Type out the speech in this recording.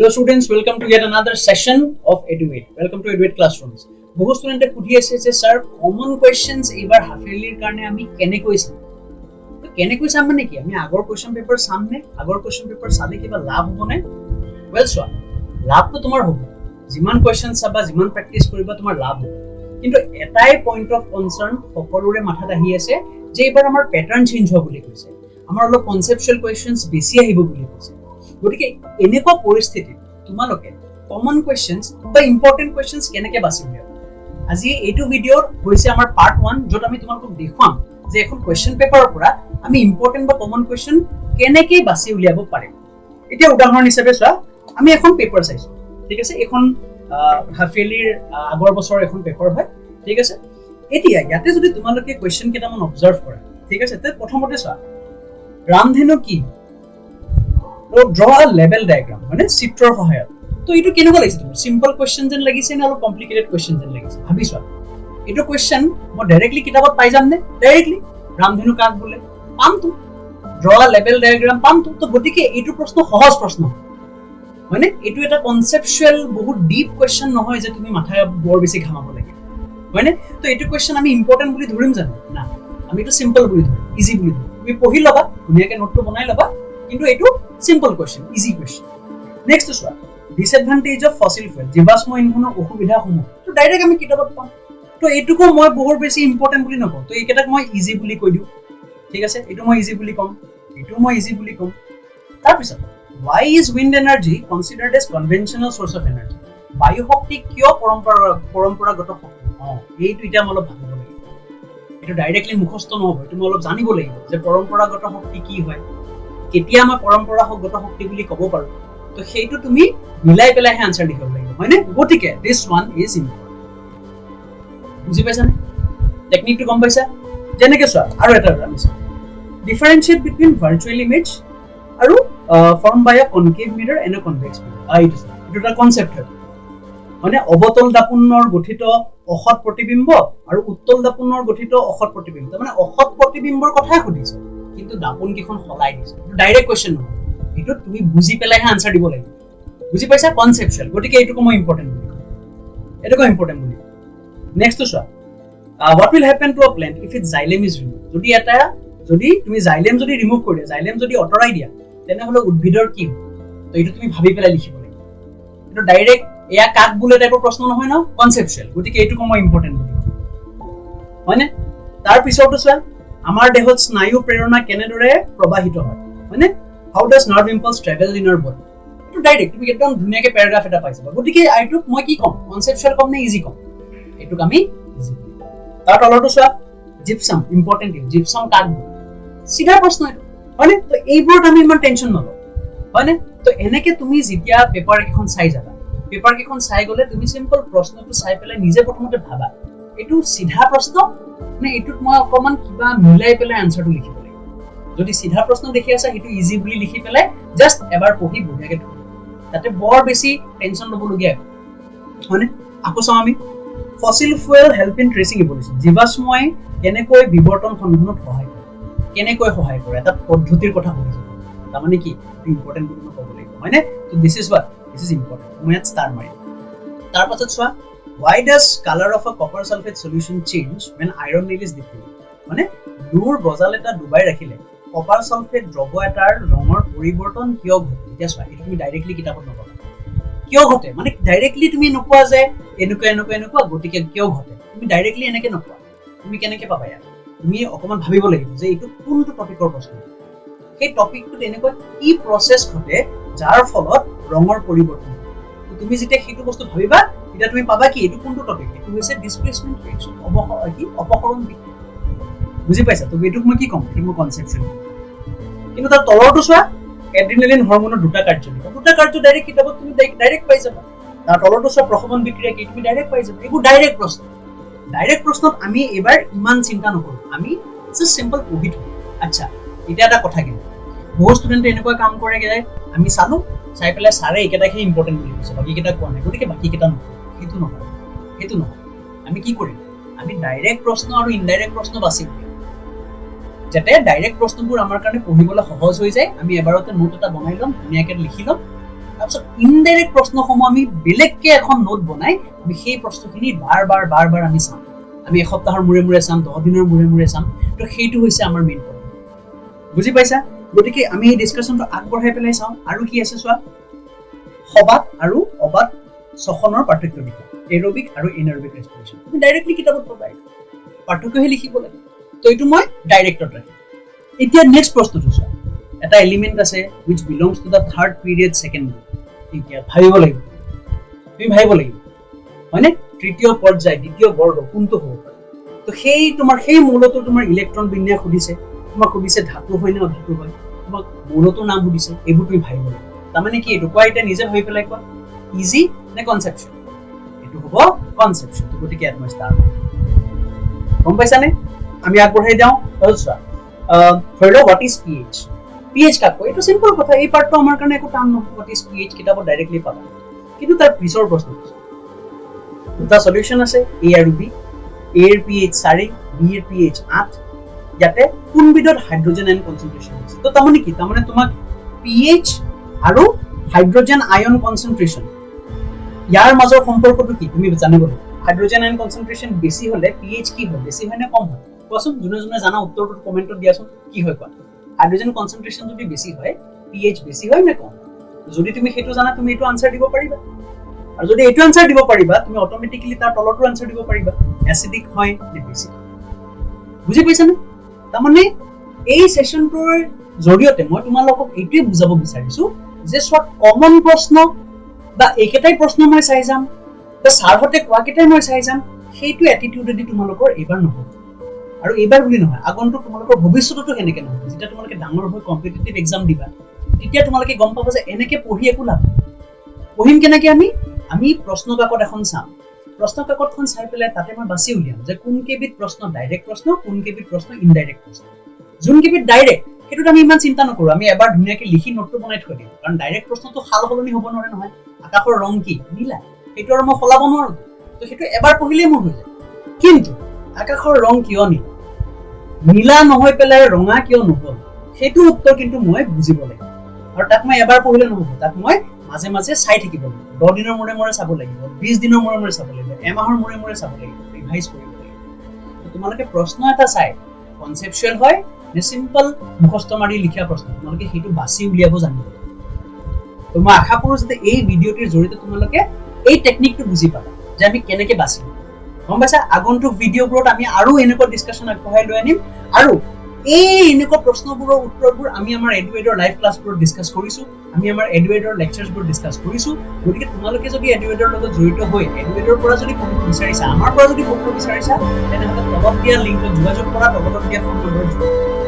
Hello students, welcome to yet another session of EduAid. Welcome to EduAid classrooms. বহু স্টুডেন্টে পুঠি আছে যে sir common questions এবাৰ half ইয়াৰলিৰ কাৰণে আমি কেনে কৈছাম তো কেনে কৈছাম মানে কি আমি আগৰ কোয়েশ্চন পেপাৰ সামনে আগৰ কোয়েশ্চন পেপাৰ চালে কিবা লাভ হ'বনে ওয়েল সো লাভ তো তোমাৰ হ'ব যিমান কোয়েশ্চন চাবা যিমান প্ৰেক্টিস কৰিবা তোমাৰ লাভ হ'ব কিন্তু এটাই পইণ্ট অফ কনসাৰ্ন সকলোৰে মাথাত আহি আছে যে এবাৰ আমাৰ প্যাটাৰ্ন চেঞ্জ হ'ব বুলি কৈছে আমাৰ অলপ কনসেপচুৱেল কোয়েশ্চনস বেছি আহিব বুলি কৈছে গতিকে এনেকুৱা পৰিস্থিতি তোমালোকে কমন কোয়েশ্চনস বা ইম্পৰ্টেন্ট কোয়েশ্চনস কেনেকে বাছি উলিয়াবা আজি এইটো ভিডিঅ'ৰ হৈছে আমাৰ পাৰ্ট 1 যত আমি তোমালোকক দেখুৱাম যে এখন কোয়েশ্চন পেপাৰৰ পৰা আমি ইম্পৰ্টেন্ট বা কমন কোয়েশ্চন কেনেকে বাছি উলিয়াব পাৰিম এতিয়া উদাহৰণ হিচাপে চোৱা আমি এখন পেপাৰ চাইছো ঠিক আছে এখন হাফ ইয়াৰলিৰ আগৰ বছৰ এখন পেপাৰ হয় ঠিক আছে এতিয়া ইয়াতে যদি তোমালোকে কোয়েশ্চন কেইটামান অবজাৰ্ভ কৰা ঠিক আছে তে প্ৰথমতে চোৱা ৰামধেনু কি draw a level diagram মানে চিত্ৰৰ সহায়ত তো এইটো কেনেকুৱা লাগিছে তোমাৰ সিম্পল কোয়েশ্চন যেন লাগিছে নে অলপ কমপ্লিকেটেড কোয়েশ্চন যেন লাগিছে ভাবিছোৱা এইটো কোয়েশ্চন মই ডাইৰেক্টলি কিতাপত পাই যাম নে ডাইৰেক্টলি ৰামধেনু কাক বোলে পাম তো draw a level diagram পাম তো গতিকে এইটো প্ৰশ্ন সহজ প্ৰশ্ন মানে এইটো এটা কনসেপচুৱেল বহুত ডিপ কোয়েশ্চন নহয় যে তুমি মাথা বৰ বেছি ঘামাব লাগে মানে তো এইটো কোয়েশ্চন আমি ইম্পৰ্টেন্ট বুলি ধৰিম জানো না আমি এটা সিম্পল বুলি ধৰিম ইজি বুলি ধৰিম তুমি পঢ়ি লবা ধুনীয়াকৈ নোটটো বনাই লবা কিন্তু এইটো simple question easy question next চোৱা ডিসএডভান্টেজ অফ ফসিল ফুয়েল জীৱাশ্ম ইন্ধনৰ অসুবিধাসমূহ তো ডাইৰেক্ট আমি কিতাপত পাম তো এইটোকো মই বহুত বেছি ইম্পৰ্টেন্ট বুলি নকওঁ তো এইকেইটাক মই ইজি বুলি কৈ দিওঁ ঠিক আছে এইটো মই ইজি বুলি কম এইটো মই ইজি বুলি কম তাৰপিছত why is wind energy considered as conventional source of energy বায়ু শক্তি কিয় পৰম্পৰাগত শক্তি এইটো এটা মই অলপ ভাবিব লাগিব এইটো ডাইৰেক্টলি মুখস্থ নহব এইটো মই অলপ জানিব লাগিব যে পৰম্পৰাগত শক্তি কি হয় কেতিয়া মই পৰম্পৰাগত শক্তি বুলি ক'ব পাৰো তো সেইটো তুমি মিলাই পেলাইহে আনসাৰ লিখিব লাগিব হয়নে গতিকে দিস ওয়ান ইজ ইম্পৰ্টেন্ট বুজি পাইছানে টেকনিকটো গম পাইছা যেনেকৈ চোৱা আৰু এটা আমি ডিফাৰেন্সিয়েট বিটুইন ভাৰ্চুৱেল ইমেজ আৰু ফৰ্ম বাই আ কনকেভ মিৰৰ এণ্ড আ কনভেক্স মিৰৰ এইটো এটা কনসেপ্ট হয় মানে অবতল দাপোনৰ গঠিত অসৎ প্ৰতিবিম্ব আৰু উত্তল দাপোনৰ গঠিত অসৎ প্ৰতিবিম্ব মানে অসৎ প্ৰতিবিম্বৰ কথাই সুধিছে কিন্তু দাপোন কিখন হলাই দিছে এটা ডাইৰেক্ট কোৱেশ্চন নহয় এটো তুমি বুজি পেলাইহে আনসাৰ দিব লাগিব বুজি পাইছা কনসেপচুৱেল গতিকে এইটোকো মই ইম্পৰ্টেন্ট বুলি এটোকো ইম্পৰ্টেন্ট বুলি নেক্সট চোৱা what will happen to a plant if its xylem is removed যদি তুমি xylem যদি ৰিমুভ কৰি দিয়া xylem যদি অতৰাই দিয়া তেনেহলে উদ্ভিদৰ কি হ'ব তো এইটো তুমি ভাবি পেলাই লিখিব লাগিব এটো ডাইৰেক্ট এয়া কাক বুলে টাইপৰ প্ৰশ্ন নহয় ন কনসেপচুৱেল গতিকে এইটোকো মই ইম্পৰ্টেন্ট বুলি হয়নে তাৰ পিছতো চোৱা আমাৰ দেহত স্নায়ু প্ৰেৰণা কেনেদৰে প্ৰবাহিত হয় মানে how does nerve impulse travel in our body এটো ডাইৰেক্ট তুমি একদম ধুনীয়াকৈ প্যাৰাগ্ৰাফ এটা পাইছা গতিকে আইটোক মই কি কম কনসেপচুৱেল কম নে ইজি কম এটোক আমি ইজি তাৰ তলতো চোৱা জিপসাম ইম্পৰ্টেন্ট জিপসাম কাক সিধা প্ৰশ্ন এটো হয়নে তো এইবোৰত আমি ইমান টেনচন নলওঁ হয়নে তো এনেকে তুমি যেতিয়া পেপাৰ এখন চাই যাবা পেপাৰ কেখন চাই গলে তুমি সিম্পল প্ৰশ্নটো চাই পেলাই নিজে প্ৰথমতে ভাবা এটো সিধা প্ৰশ্ন নে এটোত মই অকমান কিবা মিলাই পেলাই আনসাৰটো লিখিব লাগিব যদি সিধা প্ৰশ্ন দেখি আছা হেতু ইজি বুলি লিখি পেলাই জাস্ট এবাৰ পঢ়ি বঢ়িয়াকৈ থৈ তাতে বৰ বেছি টেনচন লবলগীয়া হয়নে আকৌ চাও আমি fossil fuel help in tracing evolution জীৱাশ্মই কেনেকৈ বিবৰ্তন সন্ধানত সহায় কৰে এটা পদ্ধতিৰ কথা কৈছো তাৰ মানে কি ইম্পৰ্টেন্ট বুলি ক'ব লাগিব হয়নে তো দিস ইজ ইম্পৰ্টেন্ট মই ইয়াত ষ্টাৰ মাৰিম তাৰ পাছত চোৱা why does color of a copper sulfate solution change when iron nail is dipped মানে লুৰ গজাল এটা ডুবাই ৰাখিলে কপাৰ সালফেট দ্ৰৱ এটাৰ ৰঙৰ পৰিৱৰ্তন কিয় ঘটে এতিয়া চোৱা এটা তুমি ডাইৰেক্টলি কিতাপত নপঢ়া কিয় ঘটে মানে ডাইৰেক্টলি তুমি নকোৱা যে এনেকুৱা গতিকে কিয় ঘটে তুমি ডাইৰেক্টলি এনেকে নকোৱা তুমি কেনেকে পাবা ইয়াত তুমি অকমান ভাবিব লাগিব যে এইটো কোনটো টপিকৰ প্ৰশ্ন সেই টপিকটোত এনেকুৱা কি প্ৰসেস ঘটে যাৰ ফলত ৰঙৰ পৰিৱৰ্তন তুমি যেতিয়া সেইটো বস্তু ভাবিবা এটা তুমি পাবা কি এটো কোনটো টপিক এটো হৈছে ডিসপ্লেসমেন্ট ৰিঅ্যাকশন অপকৰণ বিক্ৰিয়া বুজি পাইছা তো এটুক মই কি কম এটো মই কনসেপচুৱেল কিন্তু তাৰ তলৰটো চোৱা এড্ৰিনালিন হৰমনৰ দুটা কাৰ্য ডাইৰেক্ট কিতাপত তুমি ডাইৰেক্ট পাই যাবা তাৰ তলৰটো চোৱা প্ৰশমন বিক্ৰিয়া কি তুমি ডাইৰেক্ট পাই যাবা এইবোৰ ডাইৰেক্ট প্ৰশ্নত আমি এবাৰ ইমান চিন্তা নকৰো আমি জাস্ট সিম্পল পঢ়ি থওঁ আচ্ছা এটা এটা কথা কি বহুত ষ্টুডেন্টে এনেকুৱা কাম কৰে যে আমি চালো চাই পেলাই সাৰে একেটাকে ইম্পৰ্টেন্ট বুলি কৈছে বাকি কেটা কোৱা নাই গতিকে বাকি কেটা সেইটো নহয় আমি কি কৰিম আমি ডাইৰেক্ট প্ৰশ্ন আৰু ইনডাইৰেক্ট প্ৰশ্ন বাছি যাতে ডাইৰেক্ট প্ৰশ্নবোৰ আমাৰ কাৰণে পঢ়িবলৈ সহজ হৈ যায় আমি এবাৰতে নোট এটা বনাই লম ধুনীয়াকৈ লিখি লম তাৰপিছত ইনডাইৰেক্ট প্ৰশ্নসমূহ আমি বেলেগকে এখন নোট বনাই আমি সেই প্ৰশ্নখিনি বাৰ আমি চাম আমি এসপ্তাহৰ মূৰে চাম 10 দিনৰ মূৰে চাম তো সেইটো হৈছে আমাৰ মেইন পইণ্ট বুজি পাইছা গতিকে আমি এই ডিসকাশনটো আগবঢ়াই পেলাই চাওঁ আৰু কি আছে চোৱা সবাত আৰু অবাত শ্বসনৰ পাৰ্থক্য দেখুৱা এৰোবিক আৰু এনাৰোবিক ৰেসপিৰেশন তুমি ডাইৰেক্টলি কিতাপত পাবা পাৰ্থক্যহে লিখিব লাগে তো এইটো মই ডাইৰেক্টত ৰাখিম এতিয়া নেক্সট প্ৰশ্নটো চোৱা এটা এলিমেন্ট আছে which belongs to the third period second group এতিয়া ভাবিব লাগিব তুমি ভাবিব লাগিব মানে তৃতীয় পৰ্যায় দ্বিতীয় বৰ্গ কোনটো হ'ব পাৰে তো সেই তোমাৰ সেই মূলটো তোমাৰ ইলেক্ট্ৰন বিন্যাস সুধিছে তোমাক সুধিছে ধাতু হয় না অধাতু হয় তোমাক মূলটো নাম সুধিছে এইবোৰ তুমি ভাবিব লাগিব তাৰমানে কি এইটো কোৱা এটা নিজে ভাবি পেলাই কোৱা ইজি নে কনসেপচুৱেল এইটো হ'ব কনসেপচুৱেল তো গতিকে ইয়াত মই ষ্টাৰ্ট গম পাইছানে আমি আগবঢ়াই যাওঁ চোৱা ধৰি লও হোৱাট ইজ পিএইচ পিএইচ কাক কয় এইটো সিম্পল কথা এই পাৰ্টটো আমাৰ কাৰণে একো টান নহয় হোৱাট ইজ পিএইচ কিতাপত ডাইৰেক্টলি পাবা কিন্তু তাৰ পিছৰ প্ৰশ্নটো দুটা সলিউশন আছে এ আৰু বি এ এৰ পিএইচ 4 বি এৰ পিএইচ 8 ইয়াতে কোনবিধত হাইড্ৰোজেন আয়ন কনসেন্ট্ৰেচন আছে তো তাৰমানে কি তাৰমানে তোমাক পিএইচ আৰু হাইড্ৰোজেন আয়ন কনসেন্ট্ৰেচন ইয়াৰ মাজৰ সম্পৰ্কটো কি তুমি জানিব লাগিব হাইড্ৰোজেন আয়ন কনসেন্ট্ৰেচন বেছি হলে পিএইচ কি হয় বেছি হয় নে কম হয় কোৱাচোন যোনে জানা উত্তৰটো কমেন্টত দিয়াচোন কি হয় কোৱা হাইড্ৰোজেন কনসেন্ট্ৰেচন যদি বেছি হয় পিএইচ বেছি হয় নে কম যদি তুমি হেতু জানা তুমি এটো আনসার দিব পাৰিবা আৰু যদি এটো আনসাৰ দিব পাৰিবা তুমি অটোমেটিক্যালি তাৰ তলটো আনসাৰ দিব পাৰিবা এসিডিক হয় নে বেসিক বুজি পাইছা নে তাৰমানে এই সেশনটোৰ জৰিয়তে মই তোমালোকক এইটোৱে বুজাব বিচাৰিছো যে সব কমন প্ৰশ্ন বা একেটাই প্ৰশ্ন মই চাই যাম বা সাৰহতে কোৱা কেটাই মই চাই যাম সেইটো এটিটিউডেদি তোমালোকৰ এবাৰ নহব আৰু এবাৰ বুলি নহয় আগন্তুক তোমালোকৰ ভৱিষ্যতটো কেনেকে নহয় যেতিয়া তোমালোকে ডাঙৰ হৈ কম্পিটিটিভ এক্সাম দিবা তেতিয়া তোমালোকে গম পাবা যে এনেকে পঢ়ি একো লাভ পঢ়িম কেনেকে আমি প্ৰশ্ন কাকত এখন চাম প্ৰশ্ন কাকতখন চাই পেলাই তাতে মই বাছি উলিয়াম যে কোন কেবিধ প্ৰশ্ন ডাইৰেক্ট প্ৰশ্ন কোন কেবিধ প্ৰশ্ন ইনডাইৰেক্ট প্ৰশ্ন যোন কেবিধ ডাইৰেক্ট হেতুত আমি ইমান চিন্তা নকৰো আমি এবাৰ ধুনিয়াকে লিখি নোটটো বনাই থৈ দিম কাৰণ ডাইৰেক্ট প্ৰশ্নটো হাল হলনি হ'ব নৰে নহয় আকাশৰ ৰং কি নীলা হেতু আৰু মই খলাব নোৱাৰো তো হেতু এবাৰ পঢ়িলে মোৰ হৈ যায় কিন্তু আকাশৰ ৰং কিয় নীলা নহয় পেলাই ৰঙা কিয় নহল হেতু উত্তৰ কিন্তু মই বুজিব লাগিব আৰু তাক মই এবাৰ পঢ়িলে নহব তাক মই মাঝে মাঝে চাই থাকিব লাগিব 10 দিনৰ মূৰে চাব লাগিব 20 দিনৰ মূৰে চাব লাগিব এমাহৰ মূৰে চাব লাগিব ৰিভাইজ কৰিব লাগিব তোমালোকে প্ৰশ্ন এটা চাই কনসেপচুৱেল হয় নে সিম্পল মুখস্থ মাৰি লিখা প্ৰশ্ন তোমালোকে হেতু বাছি উলিয়াব জানিব তো মই আশা কৰো যে এই ভিডিওটিৰ জৰিয়তে তোমালোকে এই টেকনিকটো বুজি পাবা যে আমি কেনেকে বাছি গম পাইছা আগন্তুক ভিডিওবোৰত আমি আৰু এনেকুৱা ডিসকাশন আগবঢ়াই লৈ আনিম আৰু এই এনেকুৱা প্ৰশ্নবোৰৰ উত্তৰবোৰ আমি আমাৰ EduAidৰ লাইভ ক্লাছবোৰত ডিসকাস কৰিছো আমি আমাৰ EduAidৰ লেকচাৰছবোৰ ডিসকাস কৰিছো গতিকে তোমালোকে যদি EduAidৰ লগত জড়িত হৈ EduAidৰ পৰা যদি পঢ়িব বিচাৰিছা আমাৰ পৰা যদি পঢ়িব বিচাৰিছা তেনেহলে তলত দিয়া লিংকত যোগাযোগ কৰা তলত দিয়া ফোন নম্বৰত